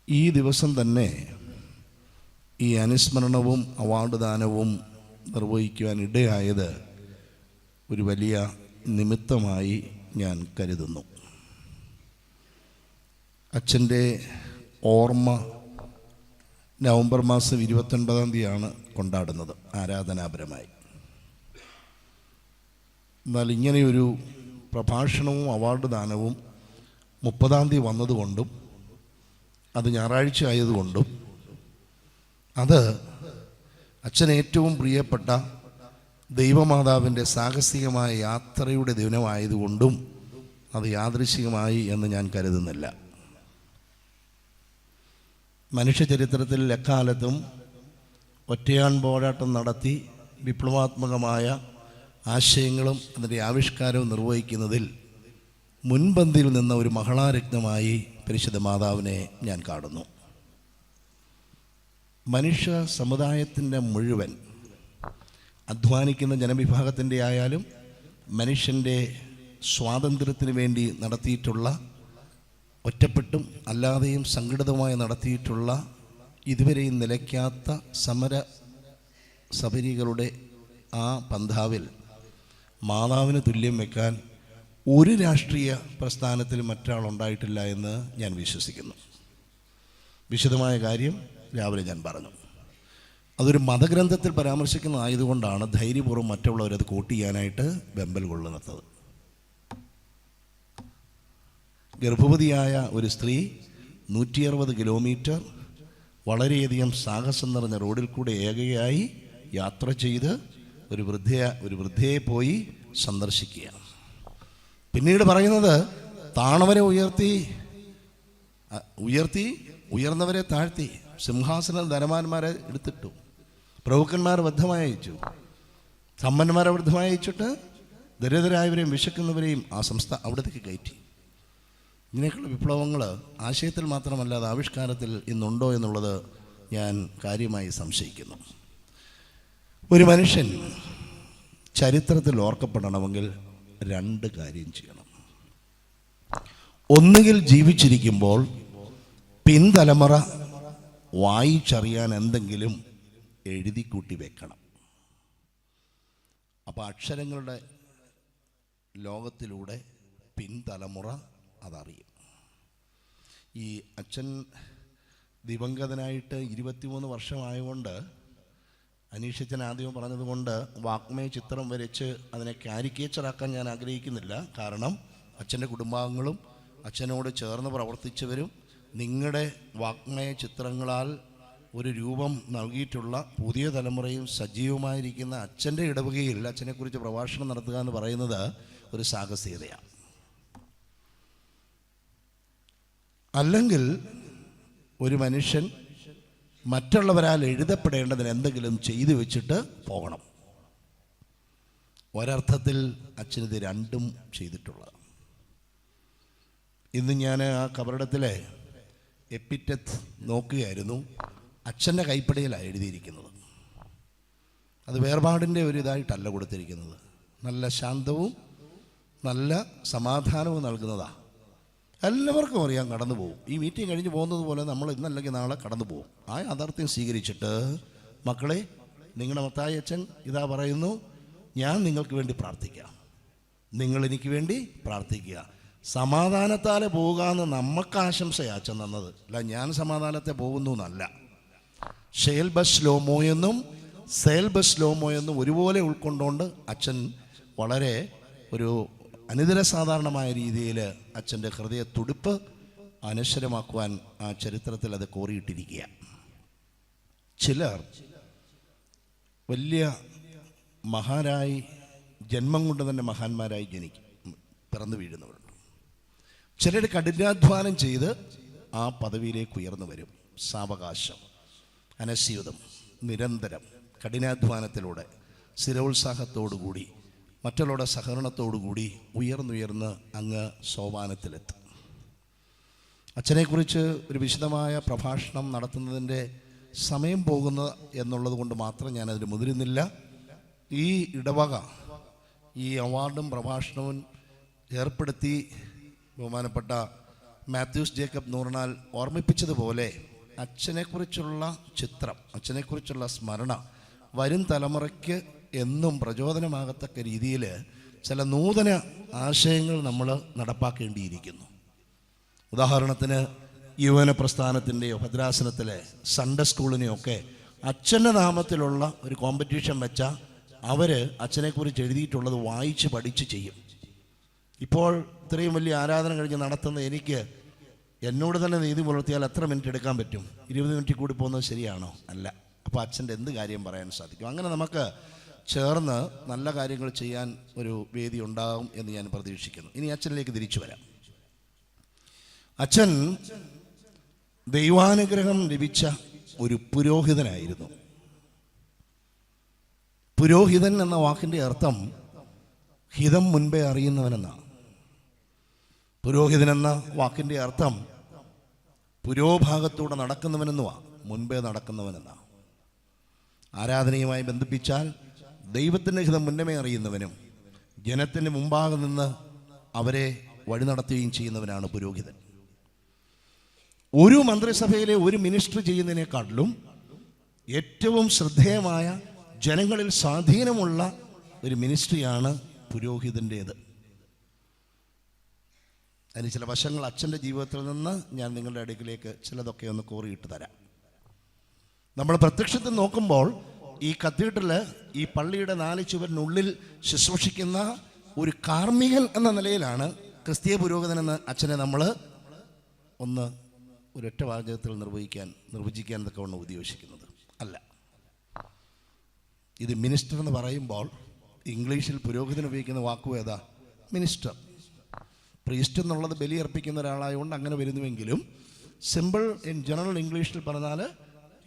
ഈ ദിവസം തന്നെ ഈ അനുസ്മരണവും അവാർഡ് ദാനവും നിർവഹിക്കുവാൻ ഇടയായത് ഒരു വലിയ നിമിത്തമായി ഞാൻ കരുതുന്നു. അച്ഛൻ്റെ ഓർമ്മ നവംബർ മാസം 29-ാം തീയതിയാണ് കൊണ്ടാടുന്നത് ആരാധനാപരമായി. എന്നാൽ ഇങ്ങനെയൊരു പ്രഭാഷണവും അവാർഡ് ദാനവും 30-ാം തീയതി വന്നതുകൊണ്ടും അത് ഞായറാഴ്ച ആയതുകൊണ്ടും അത് അച്ഛൻ ഏറ്റവും പ്രിയപ്പെട്ട ദൈവമാതാവിൻ്റെ സാഹസികമായ യാത്രയുടെ ദിനമായതുകൊണ്ടും അത് യാദൃശ്ചികമായി എന്ന് ഞാൻ കരുതുന്നില്ല. മനുഷ്യചരിത്രത്തിൽ എക്കാലത്തും ഒറ്റയാൻ പോരാട്ടം നടത്തി വിപ്ലവാത്മകമായ ആശയങ്ങളും അതിൻ്റെ ആവിഷ്കാരവും നിർവഹിക്കുന്നതിൽ മുൻപന്തിയിൽ നിന്ന ഒരു മഹിളാരത്നമായി പരിശുദ്ധ മാതാവിനെ ഞാൻ കാണുന്നു. മനുഷ്യ സമുദായത്തിൻ്റെ മുഴുവൻ അധ്വാനിക്കുന്ന ജനവിഭാഗത്തിൻ്റെ ആയാലും മനുഷ്യൻ്റെ സ്വാതന്ത്ര്യത്തിന് വേണ്ടി നടത്തിയിട്ടുള്ള ഒറ്റപ്പെട്ടും അല്ലാതെയും സംഘടിതമായി നടത്തിയിട്ടുള്ള ഇതുവരെയും നിലയ്ക്കാത്ത സബരികളുടെ ആ പന്ഥാവിൽ മാതാവിന് തുല്യം വെക്കാൻ ഒരു രാഷ്ട്രീയ പ്രസ്ഥാനത്തിലും മറ്റൊരാളുണ്ടായിട്ടില്ല എന്ന് ഞാൻ വിശ്വസിക്കുന്നു. വിശദമായ കാര്യം രാവിലെ ഞാൻ പറഞ്ഞു. അതൊരു മതഗ്രന്ഥത്തിൽ പരാമർശിക്കുന്നതായതുകൊണ്ടാണ് ധൈര്യപൂർവ്വം മറ്റുള്ളവരത് കോട്ട് ചെയ്യാനായിട്ട് വെമ്പൽ കൊള്ളുന്നത്. ഗർഭവതിയായ ഒരു സ്ത്രീ 160 കിലോമീറ്റർ വളരെയധികം സാഹസം നിറഞ്ഞ റോഡിൽ കൂടെ ഏകയായി യാത്ര ചെയ്ത് ഒരു വൃദ്ധയെ പോയി സന്ദർശിക്കുക. പിന്നീട് പറയുന്നത് താണവരെ ഉയർന്നവരെ താഴ്ത്തി, സിംഹാസനം ധനവാന്മാരെ എടുത്തിട്ടു, പ്രഭുക്കന്മാരെ വൃദ്ധമായി അയച്ചു, സമ്പന്നന്മാരെ വൃദ്ധമായി അയച്ചിട്ട് ദരിദ്രരായവരെയും വിശക്കുന്നവരെയും ആ അവിടത്തേക്ക് കയറ്റി. ഇങ്ങനെയൊക്കെയുള്ള വിപ്ലവങ്ങൾ ആശയത്തിൽ മാത്രമല്ല അത് ആവിഷ്കാരത്തിൽ ഇന്നുണ്ടോ എന്നുള്ളത് ഞാൻ കാര്യമായി സംശയിക്കുന്നു. ഒരു മനുഷ്യൻ ചരിത്രത്തിൽ ഓർക്കപ്പെടണമെങ്കിൽ 2 കാര്യം ചെയ്യണം. ഒന്നുകിൽ ജീവിച്ചിരിക്കുമ്പോൾ പിൻതലമുറ വായിച്ചറിയാൻ എന്തെങ്കിലും എഴുതിക്കൂട്ടി വെക്കണം. അപ്പോൾ അക്ഷരങ്ങളുടെ ലോകത്തിലൂടെ പിൻതലമുറ അതറിയും. ഈ അച്ഛൻ ദിവംഗതനായിട്ട് 23 വർഷമായതുകൊണ്ട് അനീഷച്ചൻ ആദ്യം പറഞ്ഞതുകൊണ്ട് വാഗ്മയ ചിത്രം വരച്ച് അതിനെ കാരിക്കേച്ചറാക്കാൻ ഞാൻ ആഗ്രഹിക്കുന്നില്ല. കാരണം അച്ഛൻ്റെ കുടുംബാംഗങ്ങളും അച്ഛനോട് ചേർന്ന് പ്രവർത്തിച്ചവരും നിങ്ങളുടെ വാഗ്മയ ചിത്രങ്ങളാൽ ഒരു രൂപം നൽകിയിട്ടുള്ള പുതിയ തലമുറയും സജീവമായിരിക്കുന്ന അച്ഛൻ്റെ ഇടവകയിൽ അച്ഛനെക്കുറിച്ച് പ്രഭാഷണം നടത്തുക എന്ന് പറയുന്നത് ഒരു സാഹസികതയാണ്. അല്ലെങ്കിൽ ഒരു മനുഷ്യൻ മറ്റുള്ളവരാൽ എഴുതപ്പെടേണ്ടതിന് എന്തെങ്കിലും ചെയ്തു വെച്ചിട്ട് പോകണം. ഒരർത്ഥത്തിൽ അച്ഛനിത് 2ഉം ചെയ്തിട്ടുള്ളത്. ഇന്ന് ഞാൻ ആ കബറിടത്തിലെ എപ്പിറ്റത്ത് നോക്കുകയായിരുന്നു. അച്ഛൻ്റെ കൈപ്പടയിലാണ് എഴുതിയിരിക്കുന്നത്. അത് വേർപാടിൻ്റെ ഒരു ഇതായിട്ടല്ല കൊടുത്തിരിക്കുന്നത്. നല്ല ശാന്തവും നല്ല സമാധാനവും നൽകുന്നതാണ്. എല്ലാവർക്കും അറിയാൻ കടന്നു പോകും. ഈ മീറ്റിംഗ് കഴിഞ്ഞ് പോകുന്നത് പോലെ നമ്മൾ ഇന്നല്ലെങ്കിൽ നാളെ കടന്നു പോകും. ആ യാഥാർത്ഥ്യം സ്വീകരിച്ചിട്ട് മക്കളെ, നിങ്ങളുടെ മത്തായി അച്ഛൻ ഇതാ പറയുന്നു, ഞാൻ നിങ്ങൾക്ക് വേണ്ടി പ്രാർത്ഥിക്കാം, നിങ്ങൾ എനിക്ക് വേണ്ടി പ്രാർത്ഥിക്കുക. സമാധാനത്താലെ പോകുക എന്ന് നമുക്ക് ആശംസയാണ് അച്ഛൻ തന്നത്. അല്ല ഞാൻ സമാധാനത്തെ പോകുന്നു എന്നല്ല. ഷെയൽ ബസ് ലോമോ എന്നും സെയിൽ ബസ് ലോമോ എന്നും ഒരുപോലെ ഉൾക്കൊണ്ടുകൊണ്ട് അച്ഛൻ വളരെ ഒരു അനിതര സാധാരണമായ രീതിയിൽ അച്ഛൻ്റെ ഹൃദയ തുടിപ്പ് അനശ്വരമാക്കുവാൻ ആ ചരിത്രത്തിൽ അത് കോറിയിട്ടിരിക്കുക. ചിലർ വലിയ മഹാനായി ജന്മം കൊണ്ട് തന്നെ മഹാന്മാരായി പിറന്നു വീഴുന്നവരുണ്ട്. ചിലർ കഠിനാധ്വാനം ചെയ്ത് ആ പദവിയിലേക്ക് ഉയർന്നു വരും. സാവകാശം, അനസ്യൂതം, നിരന്തരം കഠിനാധ്വാനത്തിലൂടെ സ്ഥിരോത്സാഹത്തോടുകൂടി മറ്റുള്ളവരുടെ സഹകരണത്തോടുകൂടി ഉയർന്നുയർന്ന് അങ്ങ് സോപാനത്തിലെത്തും. അച്ഛനെക്കുറിച്ച് ഒരു വിശദമായ പ്രഭാഷണം നടത്തുന്നതിൻ്റെ സമയം പോകുന്ന എന്നുള്ളത് കൊണ്ട് മാത്രം ഞാനതിന് മുതിരുന്നില്ല. ഈ ഇടവക ഈ അവാർഡും പ്രഭാഷണവും ഏർപ്പെടുത്തി ബഹുമാനപ്പെട്ട മാത്യൂസ് ജേക്കബ് നൂർനാൽ ഓർമ്മിപ്പിച്ചതുപോലെ അച്ഛനെക്കുറിച്ചുള്ള ചിത്രം, അച്ഛനെക്കുറിച്ചുള്ള സ്മരണ വരും തലമുറയ്ക്ക് എന്നും പ്രചോദനമാകത്തക്ക രീതിയിൽ ചില നൂതന ആശയങ്ങൾ നമ്മൾ നടപ്പാക്കേണ്ടിയിരിക്കുന്നു. ഉദാഹരണത്തിന് യുവന പ്രസ്ഥാനത്തിൻ്റെയോ ഭദ്രാസനത്തിലെ സൺഡേ സ്കൂളിനെയൊക്കെ അച്ഛൻ്റെ നാമത്തിലുള്ള ഒരു കോമ്പറ്റീഷൻ വെച്ചാൽ അവർ അച്ഛനെക്കുറിച്ച് എഴുതിയിട്ടുള്ളത് വായിച്ച് പഠിച്ച് ചെയ്യും. ഇപ്പോൾ ഇത്രയും വലിയ ആരാധന കഴിഞ്ഞ് നടത്തുന്ന എനിക്ക് എന്നോട് തന്നെ നീതി പുലർത്തിയാൽ എത്ര മിനിറ്റ് എടുക്കാൻ പറ്റും? 20 മിനിറ്റ് കൂടി പോകുന്നത് ശരിയാണോ? അല്ല. അപ്പോൾ അച്ഛൻ്റെ എന്ത് കാര്യം പറയാൻ സാധിക്കും? അങ്ങനെ നമുക്ക് ചേർന്ന് നല്ല കാര്യങ്ങൾ ചെയ്യാൻ ഒരു വേദി ഉണ്ടാകും എന്ന് ഞാൻ പ്രതീക്ഷിക്കുന്നു. ഇനി അച്ഛനിലേക്ക് തിരിച്ചു വരാം. അച്ഛൻ ദൈവാനുഗ്രഹം ലഭിച്ച ഒരു പുരോഹിതനായിരുന്നു. പുരോഹിതൻ എന്ന വാക്കിൻ്റെ അർത്ഥം ഹിതം മുൻപേ അറിയുന്നവനെന്നാണ്. പുരോഹിതൻ എന്ന വാക്കിൻ്റെ അർത്ഥം പുരോഭാഗത്തൂടെ നടക്കുന്നവനെന്നുമാണ്, മുൻപേ നടക്കുന്നവനെന്നാണ്. ആരാധനയുമായി ബന്ധിപ്പിച്ചാൽ ദൈവത്തിൻ്റെ ഹിതം മുന്നമേ അറിയുന്നവനും ജനത്തിൻ്റെ മുമ്പാകെ നിന്ന് അവരെ വഴി നടത്തുകയും ചെയ്യുന്നവനാണ് പുരോഹിതൻ. ഒരു മന്ത്രിസഭയിലെ ഒരു മിനിസ്റ്റർ ചെയ്യുന്നതിനേക്കാട്ടിലും ഏറ്റവും ശ്രദ്ധേയമായ ജനങ്ങളിൽ സ്വാധീനമുള്ള ഒരു മിനിസ്ട്രിയാണ് പുരോഹിതൻ്റേത്. അതിന് ചില വശങ്ങൾ അച്ഛൻ്റെ ജീവിതത്തിൽ നിന്ന് ഞാൻ നിങ്ങളുടെ അടുക്കിലേക്ക് ചിലതൊക്കെ ഒന്ന് കോറിയിട്ട് തരാം. നമ്മൾ പ്രത്യക്ഷത്തിൽ നോക്കുമ്പോൾ ഈ കത്തീഡ്രല്, ഈ പള്ളിയുടെ 4 ചുവരിനുള്ളിൽ ശുശ്രൂഷിക്കുന്ന ഒരു കാർമ്മികൻ എന്ന നിലയിലാണ് ക്രിസ്തീയ പുരോഹിതൻ എന്ന അച്ഛനെ നമ്മൾ ഒന്ന് ഒരൊറ്റ വാചകത്തിൽ നിർവചിക്കാൻ തക്കവണ്ണം ഉദ്ദേശിക്കുന്നത് അല്ല. ഇത് മിനിസ്റ്റർ എന്ന് പറയുമ്പോൾ ഇംഗ്ലീഷിൽ പുരോഹിതൻ ഉപയോഗിക്കുന്ന വാക്കും ഏതാ? മിനിസ്റ്റർ. പ്രീസ്റ്റ് എന്നുള്ളത് ബലിയർപ്പിക്കുന്ന ഒരാളായതുകൊണ്ട് അങ്ങനെ വരുന്നുവെങ്കിലും സിമ്പിൾ ഇൻ ജനറൽ ഇംഗ്ലീഷിൽ പറഞ്ഞാൽ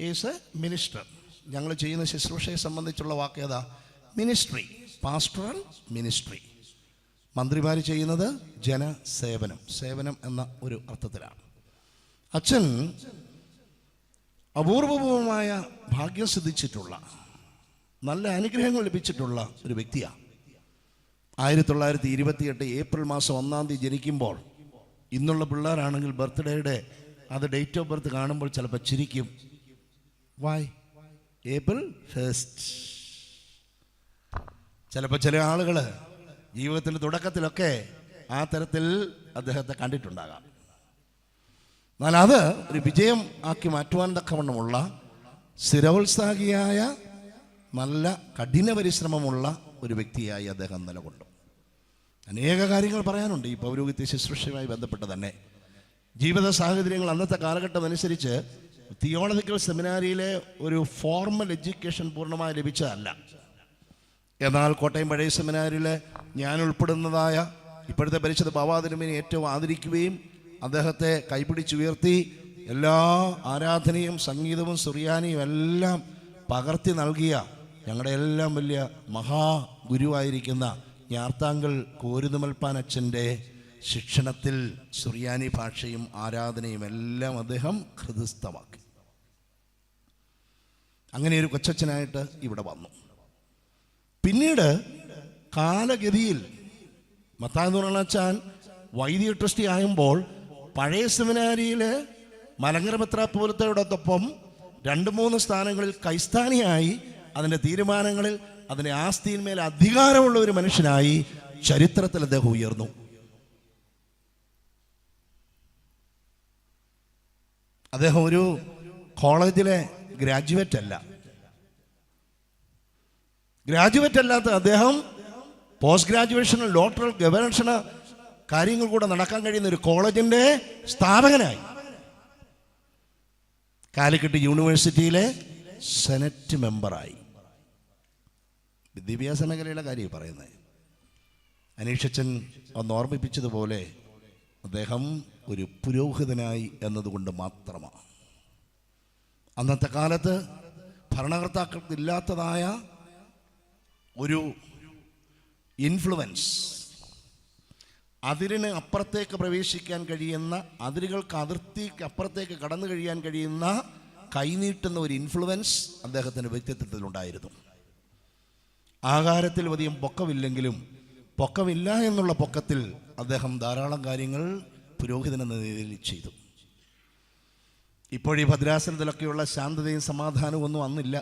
ഈസ് എ മിനിസ്റ്റർ. ഞങ്ങൾ ചെയ്യുന്ന ശുശ്രൂഷയെ സംബന്ധിച്ചുള്ള വാക്ക് ഏതാ? Ministry, pastoral ministry. മന്ത്രിമാർ ചെയ്യുന്നത് ജനസേവനം, സേവനം എന്ന ഒരു അർത്ഥത്തിലാണ്. അച്ഛൻ അപൂർവമായ ഭാഗ്യം സിദ്ധിച്ചിട്ടുള്ള, നല്ല അനുഗ്രഹങ്ങൾ ലഭിച്ചിട്ടുള്ള ഒരു വ്യക്തിയാണ്. 1928 ഏപ്രിൽ മാസം 1-ാം തീയതി ജനിക്കുമ്പോൾ, ഇന്നുള്ള പിള്ളേരാണെങ്കിൽ ബർത്ത്ഡേയുടെ അത് ഡേറ്റ് ഓഫ് ബർത്ത് കാണുമ്പോൾ ചിലപ്പോൾ ചിരിക്കും. Why April 1st? ചിലപ്പോൾ ചില ആളുകൾ ജീവിതത്തിൻ്റെ തുടക്കത്തിലൊക്കെ ആ തരത്തിൽ അദ്ദേഹത്തെ കണ്ടിട്ടുണ്ടാകാം. എന്നാൽ അത് ഒരു വിജയം ആക്കി മാറ്റുവാൻ തക്കവണ്ണമുള്ള സ്ഥിരോത്സാഹിയായ നല്ല കഠിന പരിശ്രമമുള്ള ഒരു വ്യക്തിയായി അദ്ദേഹം നിലകൊണ്ടു. അനേക കാര്യങ്ങൾ പറയാനുണ്ട് ഈ പൗരോഹിത്യ ശുശ്രൂഷയുമായി ബന്ധപ്പെട്ട് തന്നെ. ജീവിത സാഹചര്യങ്ങൾ അന്നത്തെ കാലഘട്ടം അനുസരിച്ച് തിയോളജിക്കൽ സെമിനാരിയിലെ ഒരു ഫോർമൽ എഡ്യൂക്കേഷൻ പൂർണ്ണമായി ലഭിച്ചതല്ല. എന്നാൽ കോട്ടയം പഴയ സെമിനാരിയിൽ ഞാൻ ഉൾപ്പെടുന്നതായ ഇപ്പോഴത്തെ പരിശുദ്ധ ബാവാതിരുമേനി ഏറ്റവും ആദരിക്കുകയും അദ്ദേഹത്തെ കൈപിടിച്ചുയർത്തി എല്ലാ ആരാധനയും സംഗീതവും സുറിയാനിയും എല്ലാം പകർത്തി നൽകിയ ഞങ്ങളുടെ എല്ലാം വലിയ മഹാഗുരുവായിരിക്കുന്ന ഞാർത്താങ്കൽ കോരുതുമൽപ്പാൻ അച്ഛൻ്റെ ശിക്ഷണത്തിൽ സുറിയാനി ഭാഷയും ആരാധനയും എല്ലാം അദ്ദേഹം ഹൃദയസ്ഥമാക്കി. അങ്ങനെ ഒരു കൊച്ചച്ഛനായിട്ട് ഇവിടെ വന്നു. പിന്നീട് കാലഗതിയിൽ മത്തായി നൂറണച്ചാൻ വൈദിക ട്രസ്റ്റി ആകുമ്പോൾ പഴയ സെമിനാരിയിൽ മലങ്കര മെത്രാപ്പോലീത്തയോടൊപ്പം 2-3 സ്ഥാനങ്ങളിൽ കൈസ്ഥാനിയായി അതിൻ്റെ തീരുമാനങ്ങളിൽ അതിൻ്റെ ആസ്തിയിന്മേൽ അധികാരമുള്ള ഒരു മനുഷ്യനായി ചരിത്രത്തിൽ അദ്ദേഹം ഉയർന്നു. അദ്ദേഹം ഒരു കോളേജിലെ ഗ്രാജുവേറ്റ് അല്ലാത്ത അദ്ദേഹം പോസ്റ്റ് ഗ്രാജുവേഷൻ ഡോക്ടറൽ ഗവേഷണ കാര്യങ്ങൾ കൂടെ നടക്കാൻ കഴിയുന്ന ഒരു കോളേജിൻ്റെ സ്ഥാപകനായി. കാലിക്കറ്റ് യൂണിവേഴ്സിറ്റിയിലെ സെനറ്റ് മെമ്പറായി. വിദ്യാഭ്യാസ മേഖലയുടെ കാര്യം പറയുന്നത്. അനീഷച്ചൻ ഒന്ന് ഓർമ്മിപ്പിച്ചതുപോലെ അദ്ദേഹം ഒരു പുരോഹിതനായി എന്നതുകൊണ്ട് മാത്രമാണ്. അന്നത്തെ കാലത്ത് ഭരണകർത്താക്കൾക്ക് ഇല്ലാത്തതായ ഒരു ഇൻഫ്ലുവൻസ്, അതിരിന് അപ്പുറത്തേക്ക് പ്രവേശിക്കാൻ കഴിയുന്ന, അതിരുകൾക്ക് അതിർത്തിക്ക് അപ്പുറത്തേക്ക് കടന്നു കഴിയാൻ കഴിയുന്ന കൈനീട്ടുന്ന ഒരു ഇൻഫ്ലുവൻസ് അദ്ദേഹത്തിൻ്റെ വ്യക്തിത്വത്തിലുണ്ടായിരുന്നു. ആകാരത്തിൽ അധികം പൊക്കമില്ലെങ്കിലും പൊക്കമില്ല എന്നുള്ള പൊക്കത്തിൽ അദ്ദേഹം ധാരാളം കാര്യങ്ങൾ പുരോഹിതൻ എന്ന നിലയിൽ ചെയ്തു. ഇപ്പോഴീ ഭദ്രാസനത്തിലൊക്കെയുള്ള ശാന്തതയും സമാധാനവും ഒന്നും അന്നില്ല.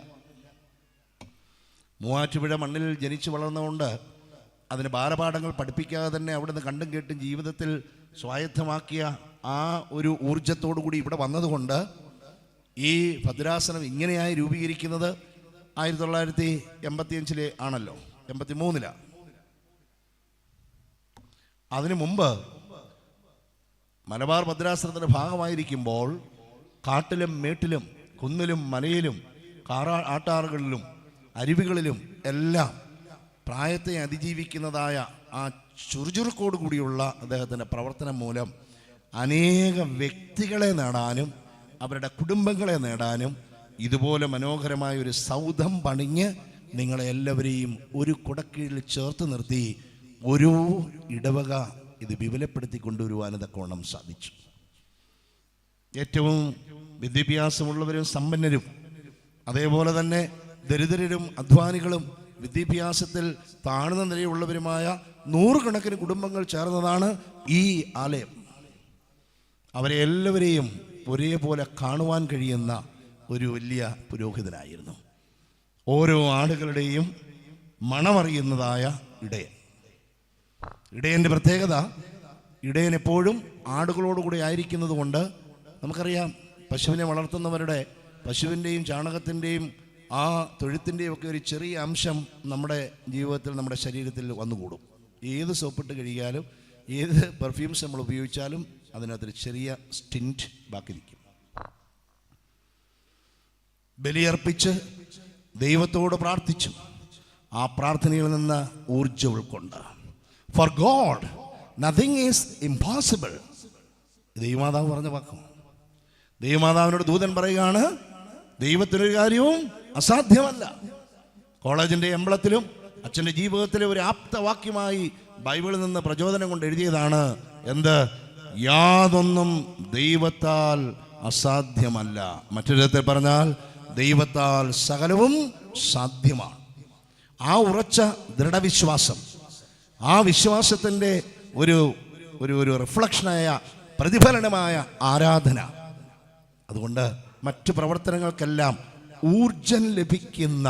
മൂവാറ്റുപുഴ മണ്ണിൽ ജനിച്ചു വളർന്നുകൊണ്ട് അതിന് ബാലപാഠങ്ങൾ പഠിപ്പിക്കാതെ തന്നെ അവിടുന്ന് കണ്ടും കേട്ടും ജീവിതത്തിൽ സ്വായത്തമാക്കിയ ആ ഒരു ഊർജത്തോടു കൂടി ഇവിടെ വന്നതുകൊണ്ട് ഈ ഭദ്രാസനം ഇങ്ങനെയായി രൂപീകരിക്കുന്നത് 1985 ആണല്ലോ, 83. അതിനു മുമ്പ് മലബാർ ഭദ്രാസനത്തിൻ്റെ ഭാഗമായിരിക്കുമ്പോൾ കാട്ടിലും മേട്ടിലും കുന്നിലും മലയിലും ആട്ടാറുകളിലും അരുവികളിലും എല്ലാം പ്രായത്തെ അതിജീവിക്കുന്നതായ ആ ചുറുചുറുക്കോട് കൂടിയുള്ള അദ്ദേഹത്തിൻ്റെ പ്രവർത്തനം മൂലം അനേക വ്യക്തികളെ നേടാനും അവരുടെ കുടുംബങ്ങളെ നേടാനും ഇതുപോലെ മനോഹരമായ ഒരു സൗധം പണിഞ്ഞ് നിങ്ങളെ എല്ലാവരെയും ഒരു കുടക്കീഴിൽ ചേർത്ത് നിർത്തി ഒരു ഇടവക ഇത് വിപുലപ്പെടുത്തി കൊണ്ടുവരുവാനതൊക്കെ സാധിച്ചു. ഏറ്റവും വിദ്യാഭ്യാസമുള്ളവരും സമ്പന്നരും അതേപോലെ തന്നെ ദരിദ്രരും അധ്വാനികളും വിദ്യാഭ്യാസത്തിൽ താഴ്ന്ന നിലയുള്ളവരുമായ 100 കണക്കിന് കുടുംബങ്ങൾ ചേർന്നതാണ് ഈ ആലയം. അവരെ എല്ലാവരെയും ഒരേപോലെ കാണുവാൻ കഴിയുന്ന ഒരു വലിയ പുരോഹിതനായിരുന്നു. ഓരോ ആടുകളുടെയും മണമറിയുന്നതായ ഇടയൻ. ഇടയൻ്റെ പ്രത്യേകത, ഇടയൻ എപ്പോഴും ആടുകളോടുകൂടി ആയിരിക്കുന്നത് കൊണ്ട് നമുക്കറിയാം, പശുവിനെ വളർത്തുന്നവരുടെ പശുവിൻ്റെയും ചാണകത്തിൻ്റെയും ആ തൊഴുത്തിൻ്റെയും ഒക്കെ ഒരു ചെറിയ അംശം നമ്മുടെ ജീവിതത്തിൽ, നമ്മുടെ ശരീരത്തിൽ വന്നുകൂടും. ഏത് സോപ്പിട്ട് കഴിയാലും ഏത് പെർഫ്യൂംസ് നമ്മൾ ഉപയോഗിച്ചാലും അതിനകത്തൊരു ചെറിയ സ്റ്റിൻറ്റ് ബാക്കി നിൽക്കും. ബലിയർപ്പിച്ച് ദൈവത്തോട് പ്രാർത്ഥിച്ചു ആ പ്രാർത്ഥനയിൽ നിന്ന് ഊർജ്ജം ഉൾക്കൊണ്ട് for God nothing is impossible. ദൈവമാതാവ് പറഞ്ഞ വാക്കും. ദൈവമാതാവിനോട് ദൂതൻ പറയുകയാണ്, ദൈവത്തിനൊരു കാര്യവും അസാധ്യമല്ല. കോളേജിൻ്റെ എംബ്ലത്തിലും അച്ഛൻ്റെ ജീവിതത്തിലെ ഒരു ആപ്തവാക്യമായി ബൈബിളിൽ നിന്ന് പ്രചോദനം കൊണ്ട് എഴുതിയതാണ്. എന്ത്? യാതൊന്നും ദൈവത്താൽ അസാധ്യമല്ല. മറ്റൊരിടത്തിൽ പറഞ്ഞാൽ ദൈവത്താൽ സകലവും സാധ്യമാണ്. ആ ഉറച്ച ദൃഢവിശ്വാസം, ആ വിശ്വാസത്തിൻ്റെ ഒരു ഒരു ഒരു റിഫ്ലക്ഷനായ പ്രതിഫലനമായ ആരാധന. അതുകൊണ്ട് മറ്റു പ്രവർത്തനങ്ങൾക്കെല്ലാം ഊർജം ലഭിക്കുന്ന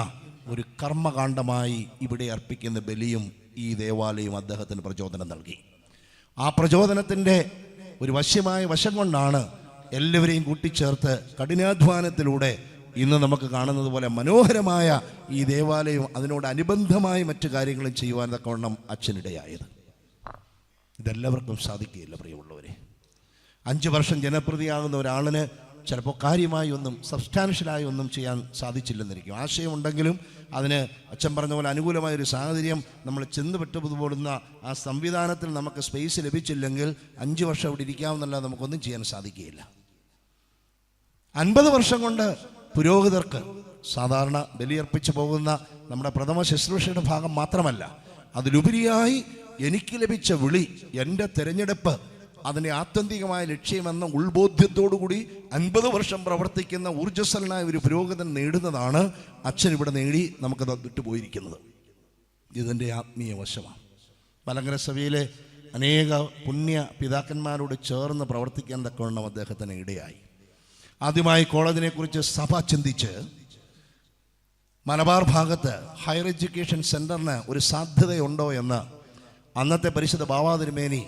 ഒരു കർമ്മകാണ്ഡമായി ഇവിടെ അർപ്പിക്കുന്ന ബലിയും ഈ ദേവാലയവും അദ്ദേഹത്തിന് പ്രചോദനം നൽകി. ആ പ്രചോദനത്തിൻ്റെ ഒരു വശ്യമായ വശം കൊണ്ടാണ് എല്ലാവരെയും കൂട്ടിച്ചേർത്ത് കഠിനാധ്വാനത്തിലൂടെ ഇന്ന് നമുക്ക് കാണുന്നത് പോലെ മനോഹരമായ ഈ ദേവാലയവും അതിനോടനുബന്ധമായി മറ്റു കാര്യങ്ങളും ചെയ്യുവാൻ തക്കവണ്ണം അച്ഛനിടയായത്. ഇതെല്ലാവർക്കും സാധിക്കുകയില്ല പ്രിയമുള്ളവരെ. 5 വർഷം ജനപ്രതിയാകുന്ന ഒരാളിന് ചിലപ്പോൾ കാര്യമായി ഒന്നും സബ്സ്റ്റാൻഷ്യലായി ഒന്നും ചെയ്യാൻ സാധിച്ചില്ലെന്നിരിക്കും. ആശയമുണ്ടെങ്കിലും അതിന് അച്ഛൻ പറഞ്ഞ പോലെ അനുകൂലമായൊരു സാഹചര്യം നമ്മൾ ചെന്ന് പെട്ടുപോടുന്ന ആ സംവിധാനത്തിൽ നമുക്ക് സ്പേസ് ലഭിച്ചില്ലെങ്കിൽ 5 വർഷം അവിടെ ഇരിക്കാമെന്നല്ല, നമുക്കൊന്നും ചെയ്യാൻ സാധിക്കുകയില്ല. 50 വർഷം കൊണ്ട് പുരോഹിതർക്ക് സാധാരണ ബലിയർപ്പിച്ചു പോകുന്ന നമ്മുടെ പ്രഥമ ശുശ്രൂഷയുടെ ഭാഗം മാത്രമല്ല, അതിലുപരിയായി എനിക്ക് ലഭിച്ച വിളി, എൻ്റെ തിരഞ്ഞെടുപ്പ്, അതിൻ്റെ ആത്യന്തികമായ ലക്ഷ്യമെന്ന ഉൾബോധ്യത്തോടുകൂടി 50 വർഷം പ്രവർത്തിക്കുന്ന ഊർജ്ജസ്വലനായ ഒരു പുരോഹിതൻ നേടുന്നതാണ് അച്ഛൻ ഇവിടെ നേടി നമുക്കത് വിട്ടുപോയിരിക്കുന്നത്. ഇതിൻ്റെ ആത്മീയ വശമാണ്. മലങ്കര സഭയിലെ അനേക പുണ്യ പിതാക്കന്മാരോട് ചേർന്ന് പ്രവർത്തിക്കാൻ തക്കവണ്ണം അദ്ദേഹത്തിന് ഇടയായി. ആദ്യമായി കോളേജിനെക്കുറിച്ച് സഭ ചിന്തിച്ച് മലബാർ ഭാഗത്ത് ഹയർ എഡ്യൂക്കേഷൻ സെൻറ്ററിന് ഒരു സാധ്യതയുണ്ടോ എന്ന് അന്നത്തെ പരിശുദ്ധ ബാവാ തിരുമേനി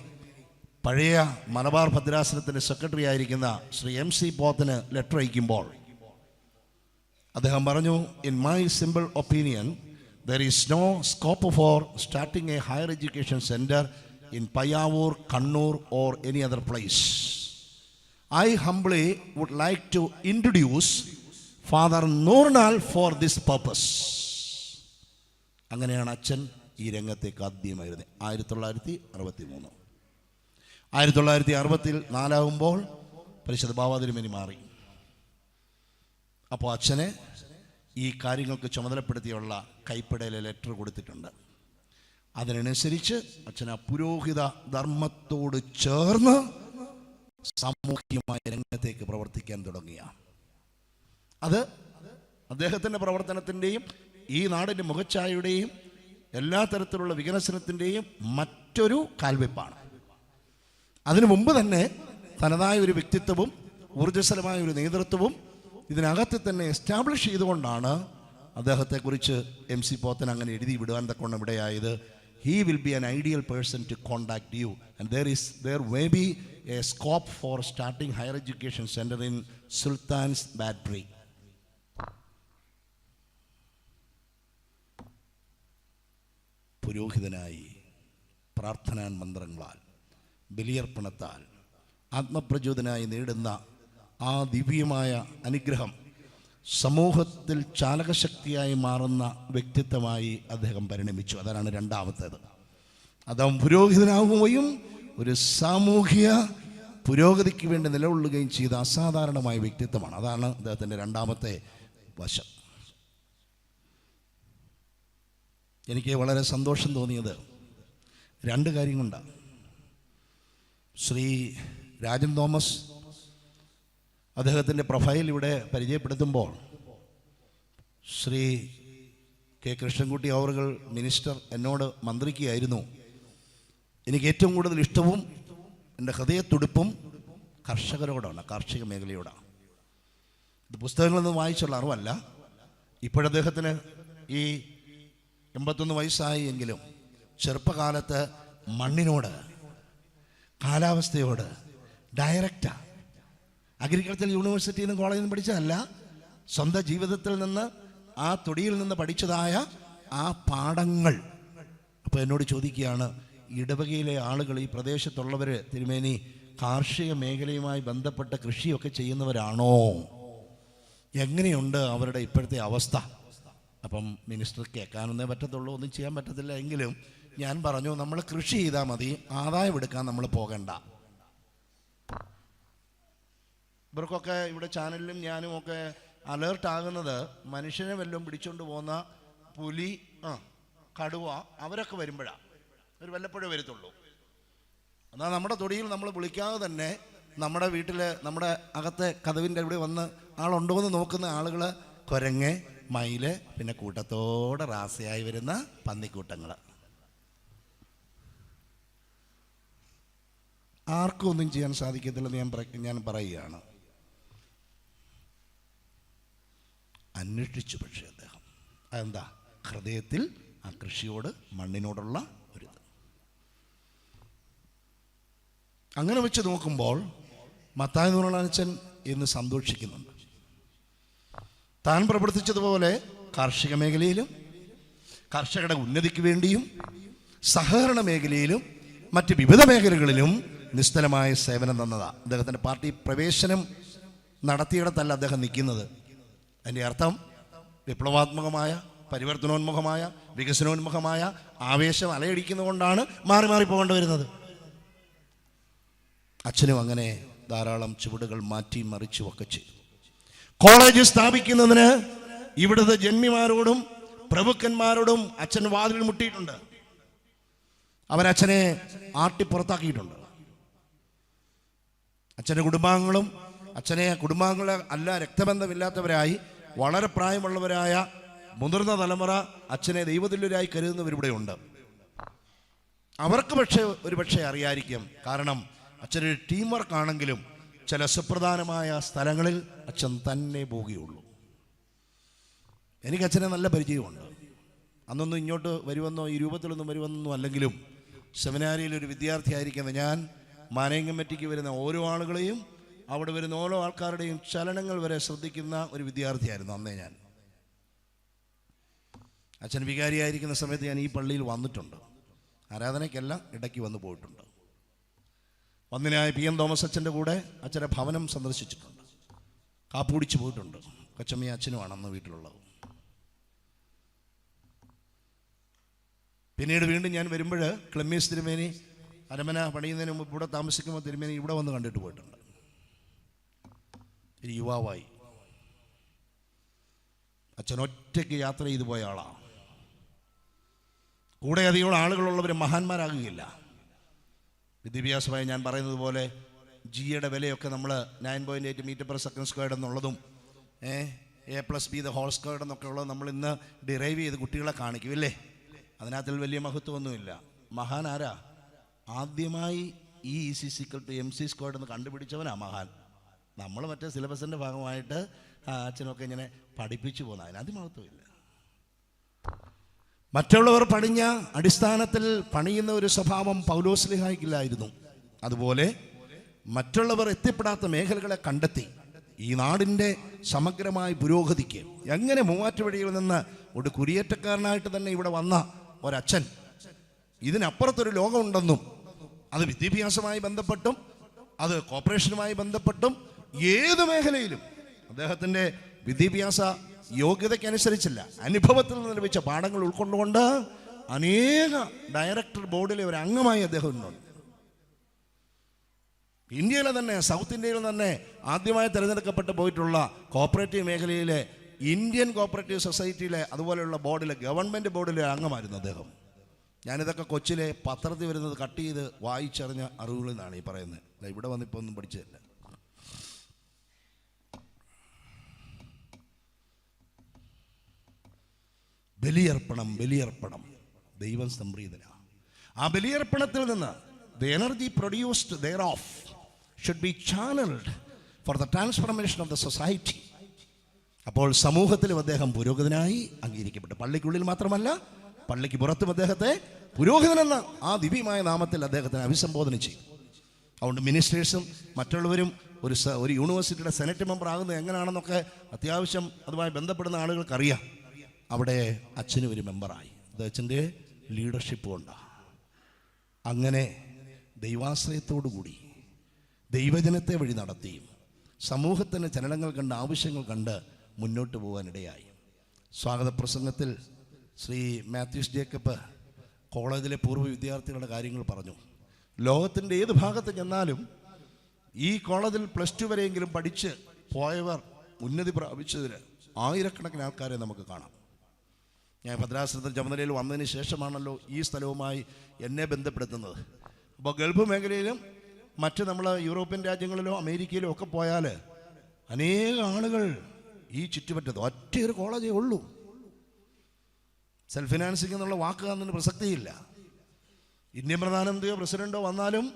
പഴയ മലബാർ ഭദ്രാസനത്തിൻ്റെ സെക്രട്ടറി ആയിരിക്കുന്ന ശ്രീ MC പോത്തിന് ലെറ്റർ അയക്കുമ്പോൾ അദ്ദേഹം പറഞ്ഞു, in my simple opinion there is no scope for starting a higher education centre in Payyavoor, Kannur or any other place. I humbly would like to introduce Father Noornal for this purpose. അങ്ങനെയാണ് അച്ഛൻ ഈ രംഗത്തേക്ക് ആദ്യമായിരുന്നത്. 1963. 1964 പരിശുദ്ധ ബാവാ തിരുമേനി മാറി. അപ്പോൾ അച്ഛനെ ഈ കാര്യങ്ങൾക്ക് ചുമതലപ്പെടുത്തിയുള്ള കൈപ്പടയിലെ ലെറ്റർ കൊടുത്തിട്ടുണ്ട്. അതിനനുസരിച്ച് അച്ഛൻ ആ പുരോഹിത ധർമ്മത്തോട് ചേർന്ന് സാമൂഹികമായ രംഗത്തേക്ക് പ്രവർത്തിക്കാൻ തുടങ്ങിയ അത് അദ്ദേഹത്തിൻ്റെ പ്രവർത്തനത്തിൻ്റെയും ഈ നാടിൻ്റെ മുഖച്ഛായയുടെയും എല്ലാ തരത്തിലുള്ള വികസനത്തിൻ്റെയും മറ്റൊരു കാൽവെപ്പാണ്. അതിനു മുമ്പ് തന്നെ തനതായ ഒരു വ്യക്തിത്വവും ഊർജ്ജസ്വലമായ ഒരു നേതൃത്വവും ഇതിനകത്ത് തന്നെ എസ്റ്റാബ്ലിഷ് ചെയ്തുകൊണ്ടാണ് അദ്ദേഹത്തെക്കുറിച്ച് MC പോത്തൻ അങ്ങനെ എഴുതി വിടുവാൻ തക്കൊണ്ട് ഇവിടെയായത്. He will be an ideal person to contact you, and there may be a scope for starting higher education center in Sultan's Battery. പുരോഹിതനായി പ്രാർത്ഥനാൻ മന്ത്രങ്ങളാൽ ബലിയർപ്പണത്താൽ ആത്മപ്രചോദനായി നേടുന്ന ആ ദിവ്യമായ അനുഗ്രഹം സമൂഹത്തിൽ ചാലകശക്തിയായി മാറുന്ന വ്യക്തിത്വമായി അദ്ദേഹം പരിണമിച്ചു. അതാണ് രണ്ടാമത്തേത്. അദ്ദേഹം പുരോഹിതനാവുകയും ഒരു സാമൂഹിക പുരോഗതിക്ക് വേണ്ടി നിലകൊള്ളുകയും ചെയ്ത അസാധാരണമായ വ്യക്തിത്വമാണ്. അതാണ് അദ്ദേഹത്തിൻ്റെ രണ്ടാമത്തെ വശം. എനിക്ക് വളരെ സന്തോഷം തോന്നിയത് രണ്ട് കാര്യം കൊണ്ടാണ്. ശ്രീ രാജൻ തോമസ് അദ്ദേഹത്തിൻ്റെ പ്രൊഫൈൽ ഇവിടെ പരിചയപ്പെടുത്തുമ്പോൾ ശ്രീ കെ കൃഷ്ണൻകുട്ടി അവറുകൾ മിനിസ്റ്റർ എന്നോട് മന്ത്രിക്കുകയായിരുന്നു, എനിക്ക് ഏറ്റവും കൂടുതൽ ഇഷ്ടവും എൻ്റെ ഹൃദയത്തുടിപ്പും കർഷകരോടാണ്, കാർഷിക മേഖലയോടാണ്. ഇത് പുസ്തകങ്ങളിൽ നിന്ന് വായിച്ചുള്ള അറിവല്ല. ഇപ്പോഴദ്ദേഹത്തിന് ഈ 81 വയസ്സായി എങ്കിലും ചെറുപ്പകാലത്ത് മണ്ണിനോട്, കാലാവസ്ഥയോട് ഡയറക്റ്റാണ്. അഗ്രികൾച്ചർ യൂണിവേഴ്സിറ്റിയിൽ നിന്ന് കോളേജിൽ നിന്ന് പഠിച്ചതല്ല, സ്വന്തം ജീവിതത്തിൽ നിന്ന് ആ തൊടിയിൽ നിന്ന് പഠിച്ചതായ ആ പാഠങ്ങൾ. അപ്പോൾ എന്നോട് ചോദിക്കുകയാണ്, ഇടവകയിലെ ആളുകൾ, ഈ പ്രദേശത്തുള്ളവർ തിരുമേനി കാർഷിക മേഖലയുമായി ബന്ധപ്പെട്ട കൃഷിയൊക്കെ ചെയ്യുന്നവരാണോ? എങ്ങനെയുണ്ട് അവരുടെ ഇപ്പോഴത്തെ അവസ്ഥ? അപ്പം മിനിസ്റ്റർ കേൾക്കാനൊന്നേ പറ്റത്തുള്ളൂ, ഒന്നും ചെയ്യാൻ പറ്റത്തില്ല. എങ്കിലും ഞാൻ പറഞ്ഞു, നമ്മൾ കൃഷി ചെയ്താൽ മതി, ആദായം എടുക്കാൻ നമ്മൾ പോകണ്ട. ഇവർക്കൊക്കെ ഇവിടെ ചാനലിലും ഞാനും ഒക്കെ അലേർട്ടാകുന്നത് മനുഷ്യനെ വല്ലതും പിടിച്ചുകൊണ്ട് പോകുന്ന പുലി, കടുവ, അവരൊക്കെ വരുമ്പോഴാണ്. ഒരു വല്ലപ്പോഴേ വരത്തുള്ളൂ. എന്നാൽ നമ്മുടെ തൊടിയിൽ നമ്മൾ വിളിക്കാതെ തന്നെ നമ്മുടെ വീട്ടിൽ, നമ്മുടെ അകത്തെ കതവിൻ്റെ ഇവിടെ വന്ന് ആളുണ്ടോ എന്ന് നോക്കുന്ന ആളുകൾ കുരങ്ങ്, മയില്, പിന്നെ കൂട്ടത്തോടെ റാസയായി വരുന്ന പന്നിക്കൂട്ടങ്ങൾ. ആർക്കും ഒന്നും ചെയ്യാൻ സാധിക്കത്തില്ലെന്ന് ഞാൻ പറയുകയാണ്. അന്വേഷിച്ചു. പക്ഷേ അദ്ദേഹം അതെന്താ, ഹൃദയത്തിൽ ആ കൃഷിയോട്, മണ്ണിനോടുള്ള ഒരിത്. അങ്ങനെ വെച്ച് നോക്കുമ്പോൾ മത്തായി നൂറനാച്ചൻ ഇന്ന് സന്തോഷിക്കുന്നുണ്ട്. താൻ പ്രവർത്തിച്ചതുപോലെ കാർഷിക മേഖലയിലും കർഷകരുടെ ഉന്നതിക്ക് വേണ്ടിയും സഹകരണ മേഖലയിലും മറ്റ് വിവിധ മേഖലകളിലും നിസ്തലമായ സേവനം തന്നതാണ്. അദ്ദേഹത്തിൻ്റെ പാർട്ടി പ്രവേശനം നടത്തിയിടത്തല്ല അദ്ദേഹം നിൽക്കുന്നത്. അതിൻ്റെ അർത്ഥം വിപ്ലവാത്മകമായ, പരിവർത്തനോന്മുഖമായ, വികസനോന്മുഖമായ ആവേശം അലയടിക്കുന്നതുകൊണ്ടാണ് മാറി മാറി പോകേണ്ടി വരുന്നത്. അച്ഛനും അങ്ങനെ ധാരാളം ചുവടുകൾ മാറ്റി മറിച്ചും ഒക്കെ ചെയ്തു. കോളേജ് സ്ഥാപിക്കുന്നതിന് ഇവിടുത്തെ ജന്മിമാരോടും പ്രഭുക്കന്മാരോടും അച്ഛൻ വാതിൽ മുട്ടിയിട്ടുണ്ട്. അവരച്ഛനെ ആട്ടിപ്പുറത്താക്കിയിട്ടുണ്ട്. അച്ഛൻ്റെ കുടുംബാംഗങ്ങളും കുടുംബാംഗങ്ങളെ അല്ല, രക്തബന്ധമില്ലാത്തവരായി വളരെ പ്രായമുള്ളവരായ മുതിർന്ന തലമുറ അച്ഛനെ ദൈവതുല്യരായി കരുതുന്നവരിവിടെയുണ്ട്. അവർക്ക് പക്ഷേ അറിയായിരിക്കും. കാരണം അച്ഛനൊരു ടീം വർക്കാണെങ്കിലും ചില സുപ്രധാനമായ സ്ഥലങ്ങളിൽ അച്ഛൻ തന്നെ പോവുകയുള്ളൂ. എനിക്ക് അച്ഛനെ നല്ല പരിചയമുണ്ട്. അന്നൊന്നും ഇങ്ങോട്ട് വരുമെന്നോ ഈ രൂപത്തിലൊന്നും വരുമെന്നോ അല്ലെങ്കിലും സെമിനാരിയിൽ ഒരു വിദ്യാർത്ഥിയായിരിക്കുന്ന ഞാൻ മാനേജിംഗ് കമ്മിറ്റിക്ക് വരുന്ന ഓരോ ആളുകളെയും, അവിടെ വരുന്ന ഓരോ ആൾക്കാരുടെയും ചലനങ്ങൾ വരെ ശ്രദ്ധിക്കുന്ന ഒരു വിദ്യാർത്ഥിയായിരുന്നു അന്നേ ഞാൻ. അച്ഛൻ വികാരിയായിരിക്കുന്ന സമയത്ത് ഞാൻ ഈ പള്ളിയിൽ വന്നിട്ടുണ്ട്. ആരാധനയ്ക്കെല്ലാം ഇടയ്ക്ക് വന്നു പോയിട്ടുണ്ട്. വന്നിനായ PM തോമസ് അച്ഛൻ്റെ കൂടെ അച്ഛൻ്റെ ഭവനം സന്ദർശിച്ചിട്ടുണ്ട്. കാപ്പുടിച്ച് പോയിട്ടുണ്ട്. കൊച്ചമ്മയും അച്ഛനുമാണ് അന്ന് വീട്ടിലുള്ളത്. പിന്നീട് വീണ്ടും ഞാൻ വരുമ്പോൾ ക്ലെമ്മീസ് തിരുമേനി അരമന പണിയുന്നതിന് മുമ്പ് ഇവിടെ താമസിക്കുമ്പോൾ തിരുമേനി ഇവിടെ വന്ന് കണ്ടിട്ട് പോയിട്ടുണ്ട്. ഒരു യുവാവായി അച്ഛൻ ഒറ്റയ്ക്ക് യാത്ര ചെയ്തു പോയ ആളാണ്. കൂടെ അധികം ആളുകളുള്ളവർ മഹാന്മാരാകുകയില്ല. വിദ്യാഭ്യാസമായി ഞാൻ പറയുന്നത് പോലെ ജിയുടെ വിലയൊക്കെ നമ്മൾ 9.8 മീറ്റർ പെർ സെക്കൻഡ് സ്ക്വയർഡ് എന്നുള്ളതും A+B² എന്നൊക്കെ ഉള്ളത് നമ്മൾ ഇന്ന് ഡിറൈവ് ചെയ്ത് കുട്ടികളെ കാണിക്കുമല്ലേ. അതിനകത്തിൽ വലിയ മഹത്വമൊന്നുമില്ല. മഹാൻ ആരാ? ആദ്യമായി E=mc² എന്ന് കണ്ടുപിടിച്ചവനാ മഹാൻ. നമ്മൾ മറ്റേ സിലബസിൻ്റെ ഭാഗമായിട്ട് അച്ഛനൊക്കെ ഇങ്ങനെ പഠിപ്പിച്ചു പോകുന്ന അതിനകത്ത് മഹത്വമില്ല. മറ്റുള്ളവർ പണിഞ്ഞ അടിസ്ഥാനത്തിൽ പണിയുന്ന ഒരു സ്വഭാവം പൗലോസ്ലീഹായ്ക്കില്ലായിരുന്നു. അതുപോലെ മറ്റുള്ളവർ എത്തിപ്പെടാത്ത മേഖലകളെ കണ്ടെത്തി ഈ നാടിൻ്റെ സമഗ്രമായ പുരോഗതിക്ക് എങ്ങനെ മൂവാറ്റുപുഴയിൽ നിന്ന് ഒരു കുടിയേറ്റക്കാരനായിട്ട് തന്നെ ഇവിടെ വന്ന ഒരച്ഛൻ ഇതിനപ്പുറത്തൊരു ലോകമുണ്ടെന്നും അത് വിദ്യാഭ്യാസവുമായി ബന്ധപ്പെട്ടും അത് കോർപ്പറേഷനുമായി ബന്ധപ്പെട്ടും ഏത് മേഖലയിലും അദ്ദേഹത്തിൻ്റെ വിദ്യാഭ്യാസ യോഗ്യതയ്ക്കനുസരിച്ചില്ല അനുഭവത്തിൽ നിന്ന് ലഭിച്ച പാഠങ്ങൾ ഉൾക്കൊണ്ടുകൊണ്ട് അനേക ഡയറക്ടർ ബോർഡിലെ ഒരു അംഗമായി അദ്ദേഹം ഉണ്ട്. ഇന്ത്യയിലെ തന്നെ സൗത്ത് ഇന്ത്യയിൽ തന്നെ ആദ്യമായി തിരഞ്ഞെടുക്കപ്പെട്ട് പോയിട്ടുള്ള കോപ്പറേറ്റീവ് മേഖലയിലെ ഇന്ത്യൻ കോപ്പറേറ്റീവ് സൊസൈറ്റിയിലെ അതുപോലെയുള്ള ബോർഡിലെ ഗവൺമെൻറ് ബോർഡിലെ അംഗമായിരുന്നു അദ്ദേഹം. ഞാനിതൊക്കെ കൊച്ചിലെ പത്രത്തിൽ വരുന്നത് കട്ട് ചെയ്ത് വായിച്ചറിഞ്ഞ അറിവുകളിൽ നിന്നാണ് ഈ പറയുന്നത്. ഇവിടെ വന്നിപ്പോൾ ഒന്നും പഠിച്ചതല്ല. ബലിയർപ്പണം ദൈവം സംപ്രീതനാണ്. ആ ബലിയർപ്പണത്തിൽ നിന്ന് the energy produced thereof should be channeled for the transformation of the society. അപ്പോൾ സമൂഹത്തിലും അദ്ദേഹം പുരോഹിതനായി അംഗീകരിക്കപ്പെട്ടു. പള്ളിക്കുള്ളിൽ മാത്രമല്ല പള്ളിക്ക് പുറത്തും അദ്ദേഹത്തെ പുരോഹിതനെന്ന ആ ദിവ്യമായ നാമത്തിൽ അദ്ദേഹത്തിന് അഭിസംബോധന ചെയ്യും. അതുകൊണ്ട് മിനിസ്റ്റേഴ്സും മറ്റുള്ളവരും ഒരു യൂണിവേഴ്സിറ്റിയുടെ സെനറ്റ് മെമ്പർ ആകുന്നത് എങ്ങനെയാണെന്നൊക്കെ അത്യാവശ്യം അതുമായി ബന്ധപ്പെടുന്ന ആളുകൾക്കറിയാം. അവിടെ അച്ഛനും ഒരു മെമ്പറായി അദ്ദേഹത്തിൻ്റെ ലീഡർഷിപ്പ് കൊണ്ടാണ്. അങ്ങനെ ദൈവാശ്രയത്തോടുകൂടി ദൈവജനത്തെ വഴി നടത്തിയും സമൂഹത്തിൻ്റെ ചലനങ്ങൾ കണ്ട് ആവശ്യങ്ങൾ കണ്ട് മുന്നോട്ട് പോകാനിടയായി. സ്വാഗത പ്രസംഗത്തിൽ ശ്രീ മാത്യൂസ് ജേക്കബ് കോളേജിലെ പൂർവ്വ വിദ്യാർത്ഥികളുടെ കാര്യങ്ങൾ പറഞ്ഞു. ലോകത്തിൻ്റെ ഏത് ഭാഗത്ത് ചെന്നാലും ഈ കോളേജിൽ +2 വരെയെങ്കിലും പഠിച്ച് പോയവർ ഉന്നതി പ്രാപിച്ചതിന് ആയിരക്കണക്കിന് ആൾക്കാരെ നമുക്ക് കാണാം. ഞാൻ ഭദ്രാസനത്തിൽ ചുമതലയിൽ വന്നതിന് ശേഷമാണല്ലോ ഈ സ്ഥലവുമായി എന്നെ ബന്ധപ്പെടുത്തുന്നത്. അപ്പോൾ ഗൾഫ് മേഖലയിലും മറ്റ് നമ്മൾ യൂറോപ്യൻ രാജ്യങ്ങളിലോ അമേരിക്കയിലോ ഒക്കെ പോയാൽ അനേക ആളുകൾ ഈ ചുറ്റുപറ്റത്ത് ഒറ്റയൊരു കോളേജേ ഉള്ളൂ. സെൽഫ് ഫിനാൻസിങ് എന്നുള്ള വാക്ക് അതിന് പ്രസക്തിയില്ല. ഇന്ത്യൻ പ്രധാനമന്ത്രിയോ പ്രസിഡന്റോ വന്നാലും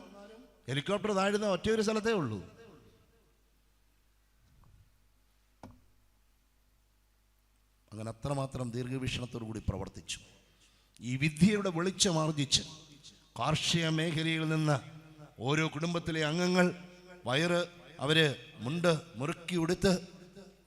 ഹെലികോപ്റ്റർ താഴുന്ന ഒറ്റയൊരു സ്ഥലത്തേ ഉള്ളൂ. അങ്ങനെ അത്രമാത്രം ദീർഘവീക്ഷണത്തോടു കൂടി പ്രവർത്തിച്ചു. ഈ വിദ്യയുടെ വെളിച്ചമാർജിച്ച് കാർഷിക മേഖലയിൽ നിന്ന് ഓരോ കുടുംബത്തിലെ അംഗങ്ങൾ അവര് മുണ്ട് മുറുക്കി ഉടുത്ത്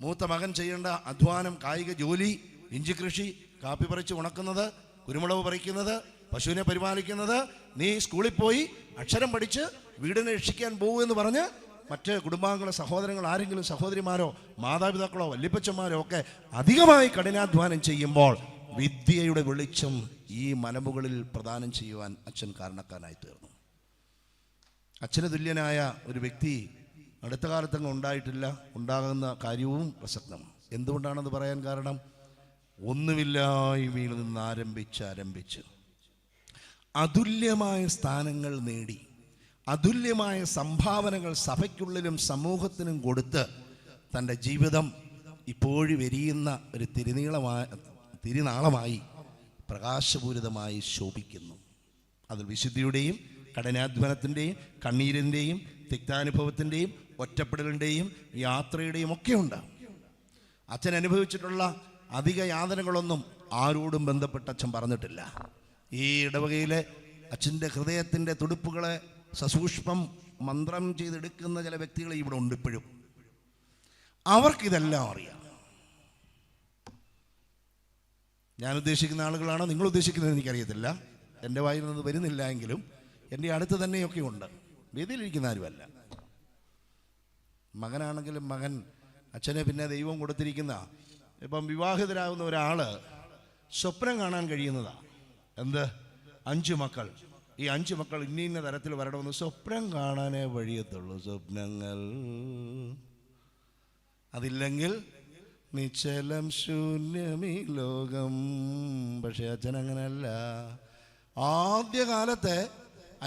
മൂത്ത മകൻ ചെയ്യേണ്ട അധ്വാനം, കായിക ജോലി, ഇഞ്ചി കൃഷി, കാപ്പി പറിച്ച് ഉണക്കുന്നത്, കുരുമുളക് പറിക്കുന്നത്, പശുവിനെ പരിപാലിക്കുന്നത്, നീ സ്കൂളിൽ പോയി അക്ഷരം പഠിച്ച് വീടിനെ രക്ഷിക്കാൻ പോകുമെന്ന് എന്ന് പറഞ്ഞ് മറ്റ് കുടുംബാംഗങ്ങളോ സഹോദരങ്ങൾ ആരെങ്കിലും സഹോദരിമാരോ മാതാപിതാക്കളോ വല്യപ്പച്ചന്മാരോ ഒക്കെ അധികമായി കഠിനാധ്വാനം ചെയ്യുമ്പോൾ വിദ്യയുടെ വെളിച്ചം ഈ മലമുകളിൽ പ്രദാനം ചെയ്യുവാൻ അച്ഛൻ കാരണക്കാരനായി തീർന്നു. അച്ഛന് തുല്യനായ ഒരു വ്യക്തി അടുത്ത കാലത്തങ്ങ് ഉണ്ടായിട്ടില്ല. ഉണ്ടാകുന്ന കാര്യവും പ്രസക്തമാണ്. എന്തുകൊണ്ടാണെന്ന് പറയാൻ കാരണം, ഒന്നുമില്ലായ്മയിൽ നിന്ന് ആരംഭിച്ച് അതുല്യമായ സ്ഥാനങ്ങൾ നേടി അതുല്യമായ സംഭാവനകൾ സഭയ്ക്കുള്ളിലും സമൂഹത്തിനും കൊടുത്ത് തൻ്റെ ജീവിതം ഇപ്പോഴും എരിയുന്ന ഒരു തിരുനാളമായി പ്രകാശപൂരിതമായി ശോഭിക്കുന്നു. അതിൽ വിശുദ്ധിയുടെയും കഠിനാധ്വാനത്തിൻ്റെയും കണ്ണീരിൻ്റെയും തിക്താനുഭവത്തിൻ്റെയും ഒറ്റപ്പെടലിൻ്റെയും യാത്രയുടെയും ഒക്കെ ഉണ്ട്. അച്ഛൻ അനുഭവിച്ചിട്ടുള്ള അധിക യാതനകളൊന്നും ആരോടും ബന്ധപ്പെട്ട് അച്ഛൻ പറഞ്ഞിട്ടില്ല. ഈ ഇടവകയിലെ അച്ഛൻ്റെ ഹൃദയത്തിൻ്റെ തുടിപ്പുകളെ സസൂക്ഷ്മം മന്ത്രം ചെയ്തെടുക്കുന്ന ചില വ്യക്തികൾ ഇവിടെ ഉണ്ട്. ഇപ്പോഴും അവർക്കിതെല്ലാം അറിയാം. ഞാൻ ഉദ്ദേശിക്കുന്ന ആളുകളാണോ നിങ്ങൾ ഉദ്ദേശിക്കുന്നത് എനിക്കറിയത്തില്ല. എൻ്റെ വായിൽ നിന്ന് വരുന്നില്ല എങ്കിലും എൻ്റെ അടുത്ത് തന്നെയൊക്കെ ഉണ്ട്. വേദിയിലിരിക്കുന്ന ആരുമല്ല. മകനാണെങ്കിലും മകൻ അച്ഛനെ പിന്നെ ദൈവം കൊടുത്തിരിക്കുന്ന, ഇപ്പം വിവാഹിതരാകുന്ന ഒരാൾ സ്വപ്നം കാണാൻ കഴിയുന്നതാണ്. എന്ത്? 5 മക്കൾ. ഈ 5 മക്കൾ ഇന്ന തരത്തിൽ വരണമെന്ന് സ്വപ്നം കാണാനേ വഴിയത്തുള്ളൂ. സ്വപ്നങ്ങൾ അതില്ലെങ്കിൽ നിശ്ചലം ശൂന്യമീ ലോകം. പക്ഷേ അച്ഛൻ അങ്ങനെയല്ല. ആദ്യകാലത്തെ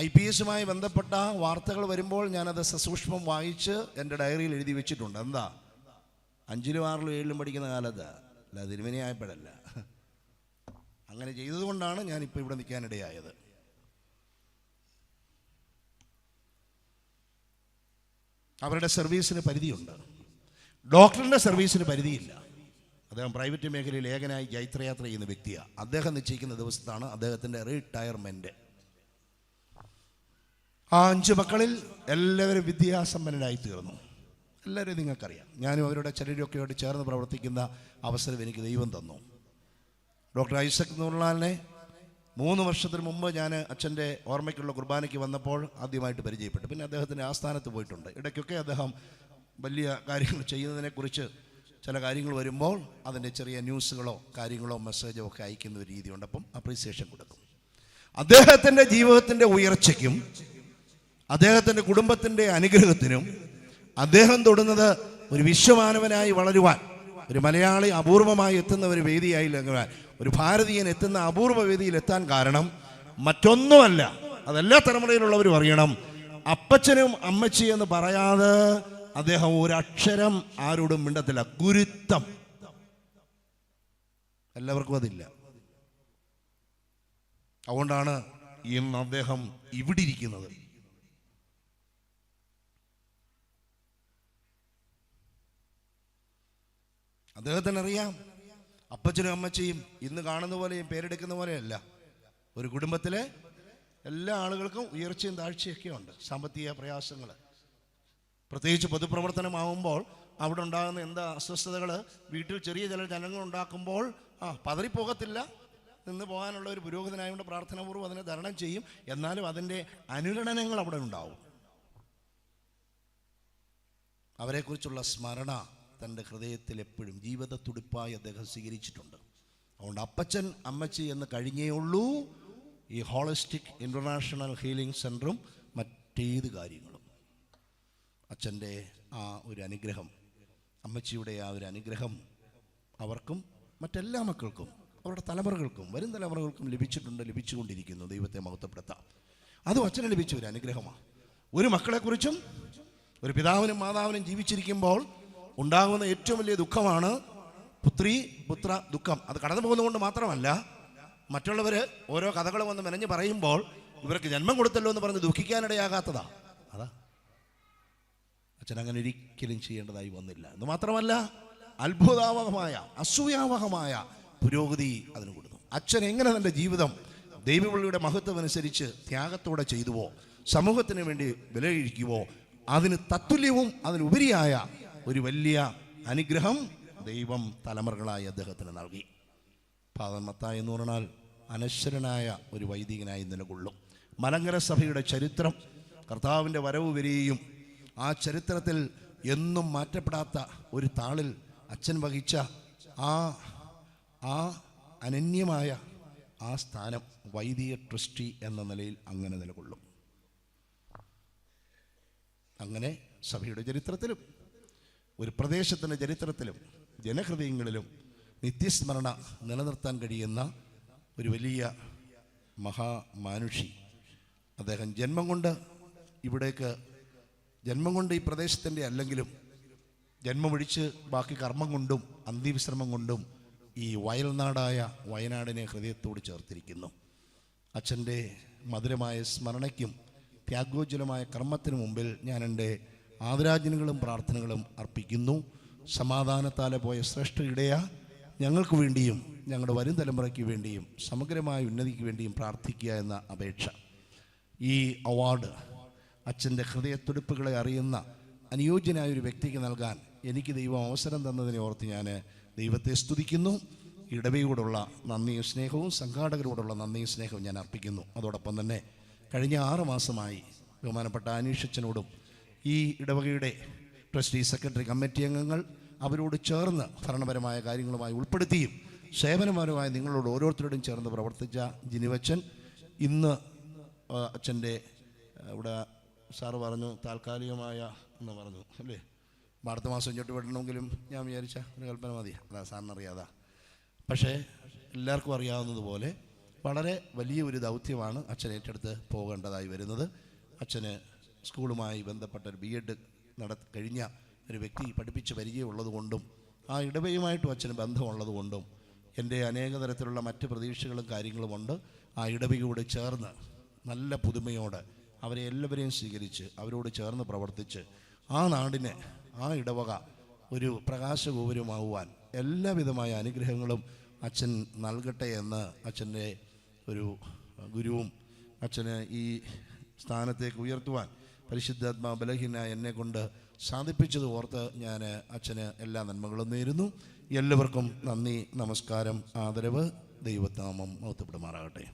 IPS-മായി ബന്ധപ്പെട്ട വാർത്തകൾ വരുമ്പോൾ ഞാനത് സസൂക്ഷ്മം വായിച്ച് എൻ്റെ ഡയറിയിൽ എഴുതി വെച്ചിട്ടുണ്ട്. എന്താ? 5ലും 6ലും 7ലും പഠിക്കുന്ന കാലത്ത് അല്ല, തിരുമേനിയായപ്പോഴല്ല. അങ്ങനെ ചെയ്തതുകൊണ്ടാണ് ഞാനിപ്പോൾ ഇവിടെ നിൽക്കാനിടയായത്. അവരുടെ സർവീസിന് പരിധിയുണ്ട്. ഡോക്ടറിൻ്റെ സർവീസിന് പരിധിയില്ല. അദ്ദേഹം പ്രൈവറ്റ് മേഖലയിൽ ഏകനായി ജൈത്രയാത്ര ചെയ്യുന്ന വ്യക്തിയാണ്. അദ്ദേഹം നിശ്ചയിക്കുന്ന ദിവസത്താണ് അദ്ദേഹത്തിൻ്റെ റിട്ടയർമെൻറ്റ്. ആ 5 മക്കളിൽ എല്ലാവരും വിദ്യാസമ്പന്നരായി തീർന്നു. എല്ലാവരും നിങ്ങൾക്കറിയാം. ഞാനും അവരുടെ ചിലരൊക്കെയായിട്ട് ചേർന്ന് പ്രവർത്തിക്കുന്ന അവസരം എനിക്ക് ദൈവം തന്നു. ഡോക്ടർ ഐസക് നൂർലാലിനെ 3 വർഷത്തിന് മുമ്പ് ഞാൻ അച്ഛൻ്റെ ഓർമ്മയ്ക്കുള്ള കുർബാനയ്ക്ക് വന്നപ്പോൾ ആദ്യമായിട്ട് പരിചയപ്പെട്ടു. പിന്നെ അദ്ദേഹത്തിൻ്റെ ആസ്ഥാനത്ത് പോയിട്ടുണ്ട്. ഇടയ്ക്കൊക്കെ അദ്ദേഹം വലിയ കാര്യങ്ങൾ ചെയ്യുന്നതിനെക്കുറിച്ച് ചില കാര്യങ്ങൾ വരുമ്പോൾ അതിൻ്റെ ചെറിയ ന്യൂസുകളോ കാര്യങ്ങളോ മെസ്സേജോ ഒക്കെ അയക്കുന്ന ഒരു രീതിയുണ്ട്. അപ്പം അപ്രീസിയേഷൻ കൊടുക്കും. അദ്ദേഹത്തിൻ്റെ ജീവിതത്തിൻ്റെ ഉയർച്ചയ്ക്കും അദ്ദേഹത്തിൻ്റെ കുടുംബത്തിൻ്റെ അനുഗ്രഹത്തിനും അദ്ദേഹം തൊടുന്നത് ഒരു വിശ്വമാനവനായി വളരുവാൻ, ഒരു മലയാളി അപൂർവമായി എത്തുന്ന ഒരു വേദിയായി ലംഘിക്കാൻ, ഒരു ഭാരതീയൻ എത്തുന്ന അപൂർവ വേദിയിൽ എത്താൻ കാരണം മറ്റൊന്നുമല്ല. അതെല്ലാ തലമുറയിലുള്ളവരും അറിയണം. അപ്പച്ചനും അമ്മച്ചി എന്ന് പറയാതെ അദ്ദേഹം ഒരക്ഷരം ആരോടും മിണ്ടത്തില്ല. ഗുരുത്വം എല്ലാവർക്കും അതില്ല. അതുകൊണ്ടാണ് ഇന്ന് അദ്ദേഹം ഇവിടെ ഇരിക്കുന്നത്. അദ്ദേഹത്തിന് അറിയാം, അപ്പച്ചനും അമ്മച്ചിയും ഇന്ന് കാണുന്ന പോലെയും പേരെടുക്കുന്ന പോലെയല്ല. ഒരു കുടുംബത്തിലെ എല്ലാ ആളുകൾക്കും ഉയർച്ചയും താഴ്ചയൊക്കെ ഉണ്ട്. സാമ്പത്തിക പ്രയാസങ്ങൾ, പ്രത്യേകിച്ച് പൊതുപ്രവർത്തനമാകുമ്പോൾ അവിടെ ഉണ്ടാകുന്ന എന്താ അസ്വസ്ഥതകൾ, വീട്ടിൽ ചെറിയ ചില ജനങ്ങൾ ഉണ്ടാക്കുമ്പോൾ പതറിപ്പോകത്തില്ല. നിന്ന് പോകാനുള്ള ഒരു പുരോഗതിനായതുകൊണ്ട് പ്രാർത്ഥനാപൂർവ്വം അതിനെ തരണം ചെയ്യും. എന്നാലും അതിൻ്റെ അനുരണനങ്ങൾ അവിടെ ഉണ്ടാവും. അവരെക്കുറിച്ചുള്ള സ്മരണ തൻ്റെ ഹൃദയത്തിൽ എപ്പോഴും ജീവിത തുടിപ്പായി അദ്ദേഹം സ്വീകരിച്ചിട്ടുണ്ട്. അതുകൊണ്ട് അപ്പച്ചൻ അമ്മച്ചി എന്ന് കഴിഞ്ഞേ ഉള്ളൂ ഈ ഹോളിസ്റ്റിക് ഇൻ്റർനാഷണൽ ഹീലിംഗ് സെൻറ്ററും മറ്റേത് കാര്യങ്ങളും. അച്ഛൻ്റെ ആ ഒരു അനുഗ്രഹം, അമ്മച്ചിയുടെ ആ ഒരു അനുഗ്രഹം അവർക്കും മറ്റെല്ലാ മക്കൾക്കും അവരുടെ തലമുറകൾക്കും വരും തലമുറകൾക്കും ലഭിച്ചിട്ടുണ്ട്, ലഭിച്ചുകൊണ്ടിരിക്കുന്നു. ദൈവത്തെ മഹത്വപ്പെടുത്താം. അതും അച്ഛന് ലഭിച്ച ഒരു അനുഗ്രഹമാണ്. ഒരു മക്കളെക്കുറിച്ചും ഒരു പിതാവിനും മാതാവിനും ജീവിച്ചിരിക്കുമ്പോൾ ഉണ്ടാകുന്ന ഏറ്റവും വലിയ ദുഃഖമാണ് പുത്രി പുത്ര ദുഃഖം. അത് കടന്നു പോകുന്നതുകൊണ്ട് മാത്രമല്ല, മറ്റുള്ളവർ ഓരോ കഥകൾ വന്ന് മെനഞ്ഞ് പറയുമ്പോൾ ഇവർക്ക് ജന്മം കൊടുത്തല്ലോ എന്ന് പറഞ്ഞ് ദുഃഖിക്കാനിടയാകാത്തതാ. അതാ അച്ഛൻ അങ്ങനെ ഒരിക്കലും ചെയ്യേണ്ടതായി വന്നില്ല. എന്ന് മാത്രമല്ല, അത്ഭുതാവഹമായ അസൂയാവഹമായ പുരോഗതി അതിന് കൊടുത്തു. അച്ഛൻ എങ്ങനെ തൻ്റെ ജീവിതം ദൈവവിളിയുടെ മഹത്വം അനുസരിച്ച് ത്യാഗത്തോടെ ചെയ്തുവോ, സമൂഹത്തിന് വേണ്ടി വിലയിഴിക്കുവോ, അതിന് തത്തുല്യവും അതിനുപരിയായ ഒരു വലിയ അനുഗ്രഹം ദൈവം തലമുറകളായി അദ്ദേഹത്തിന് നൽകി. ഫാദർ മത്തായി എന്ന് പറഞ്ഞാൽ അനശ്വരനായ ഒരു വൈദികനായി നിലകൊള്ളും. മലങ്കര സഭയുടെ ചരിത്രം, കർത്താവിൻ്റെ വരവ് വരെയും ആ ചരിത്രത്തിൽ എന്നും മാറ്റപ്പെടാത്ത ഒരു താളിൽ അച്ഛൻ വഹിച്ച ആ അനന്യമായ ആ സ്ഥാനം വൈദിക ട്രസ്റ്റി എന്ന നിലയിൽ അങ്ങനെ നിലകൊള്ളും. അങ്ങനെ സഭയുടെ ചരിത്രത്തിലും ഒരു പ്രദേശത്തിൻ്റെ ചരിത്രത്തിലും ജനഹൃദയങ്ങളിലും നിത്യസ്മരണ നിലനിർത്താൻ കഴിയുന്ന ഒരു വലിയ മഹാമാനുഷി. അദ്ദേഹം ജന്മം കൊണ്ട് ഈ പ്രദേശത്തിൻ്റെ അല്ലെങ്കിലും ജന്മമൊഴിച്ച് ബാക്കി കർമ്മം കൊണ്ടും അന്ത്യവിശ്രമം കൊണ്ടും ഈ വയൽനാടായ വയനാടിനെ ഹൃദയത്തോട് ചേർത്തിരിക്കുന്നു. അച്ഛൻ്റെ മധുരമായ സ്മരണയ്ക്കും ത്യാഗോജ്വലമായ കർമ്മത്തിനു മുമ്പിൽ ഞാൻ എൻ്റെ ആദരാഞ്ജലികളും പ്രാർത്ഥനകളും അർപ്പിക്കുന്നു. സമാധാനത്താലെ പോയ ശ്രേഷ്ഠ ഇടയ ഞങ്ങൾക്ക് വേണ്ടിയും ഞങ്ങളുടെ വരും തലമുറയ്ക്ക് വേണ്ടിയും സമഗ്രമായ ഉന്നതിക്ക് വേണ്ടിയും പ്രാർത്ഥിക്കുക എന്ന അപേക്ഷ. ഈ അവാർഡ് അച്ഛൻ്റെ ഹൃദയത്തുടിപ്പുകളെ അറിയുന്ന അനുയോജ്യനായ ഒരു വ്യക്തിക്ക് നൽകാൻ എനിക്ക് ദൈവം അവസരം തന്നതിനെ ഓർത്ത് ഞാൻ ദൈവത്തെ സ്തുതിക്കുന്നു. ഇടവയോടുള്ള നന്ദിയും സ്നേഹവും സംഘാടകരോടുള്ള നന്ദിയും സ്നേഹവും ഞാൻ അർപ്പിക്കുന്നു. അതോടൊപ്പം തന്നെ കഴിഞ്ഞ 6 മാസമായി ബഹുമാനപ്പെട്ട അനീഷച്ചനോടും ഈ ഇടവകയുടെ ട്രസ്റ്റി സെക്രട്ടറി കമ്മിറ്റി അംഗങ്ങൾ അവരോട് ചേർന്ന് ഭരണപരമായ കാര്യങ്ങളുമായി ഉൾപ്പെടുത്തിയും സേവനപരമായി നിങ്ങളോട് ഓരോരുത്തരോടും ചേർന്ന് പ്രവർത്തിച്ച ജിനിവച്ചൻ ഇന്ന് അച്ഛൻ്റെ ഇവിടെ സാറ് പറഞ്ഞു താൽക്കാലികമായ എന്ന് പറഞ്ഞു അല്ലേ, അടുത്ത മാസം ഇങ്ങോട്ട് വിടണമെങ്കിലും ഞാൻ വിചാരിച്ച ഒരു കൽപ്പന മതി, അതാ സാറിനറിയാതാ. പക്ഷേ എല്ലാവർക്കും അറിയാവുന്നതുപോലെ വളരെ വലിയ ഒരു ദൗത്യമാണ് അച്ഛൻ ഏറ്റെടുത്ത് പോകേണ്ടതായി വരുന്നത്. അച്ഛന് സ്കൂളുമായി ബന്ധപ്പെട്ട ഒരു BEd കഴിഞ്ഞ ഒരു വ്യക്തി പഠിപ്പിച്ച് പരിചയമുള്ളതുകൊണ്ടും ആ ഇടവയുമായിട്ടും അച്ഛന് ബന്ധമുള്ളതുകൊണ്ടും എൻ്റെ അനേക തരത്തിലുള്ള മറ്റ് പ്രതീക്ഷകളും കാര്യങ്ങളുമുണ്ട്. ആ ഇടവയോട് ചേർന്ന് നല്ല പുതുമയോടെ അവരെ എല്ലാവരെയും സ്വീകരിച്ച് അവരോട് ചേർന്ന് പ്രവർത്തിച്ച് ആ നാടിന്, ആ ഇടവക ഒരു പ്രകാശഗോപുരമാവുവാൻ എല്ലാവിധമായ അനുഗ്രഹങ്ങളും അച്ഛൻ നൽകട്ടെ എന്ന് അച്ഛൻ്റെ ഒരു ഗുരുവും അച്ഛന് ഈ സ്ഥാനത്തേക്ക് ഉയർത്തുവാൻ പരിശുദ്ധാത്മാ ബലഹീനായ എന്നെ കൊണ്ട് സാധിപ്പിച്ചത് ഓർത്ത് ഞാൻ അച്ഛന് എല്ലാ നന്മകളും നേരുന്നു. എല്ലാവർക്കും നന്ദി, നമസ്കാരം, ആദരവ്. ദൈവനാമം മഹത്വപ്പെടുമാറാകട്ടെ.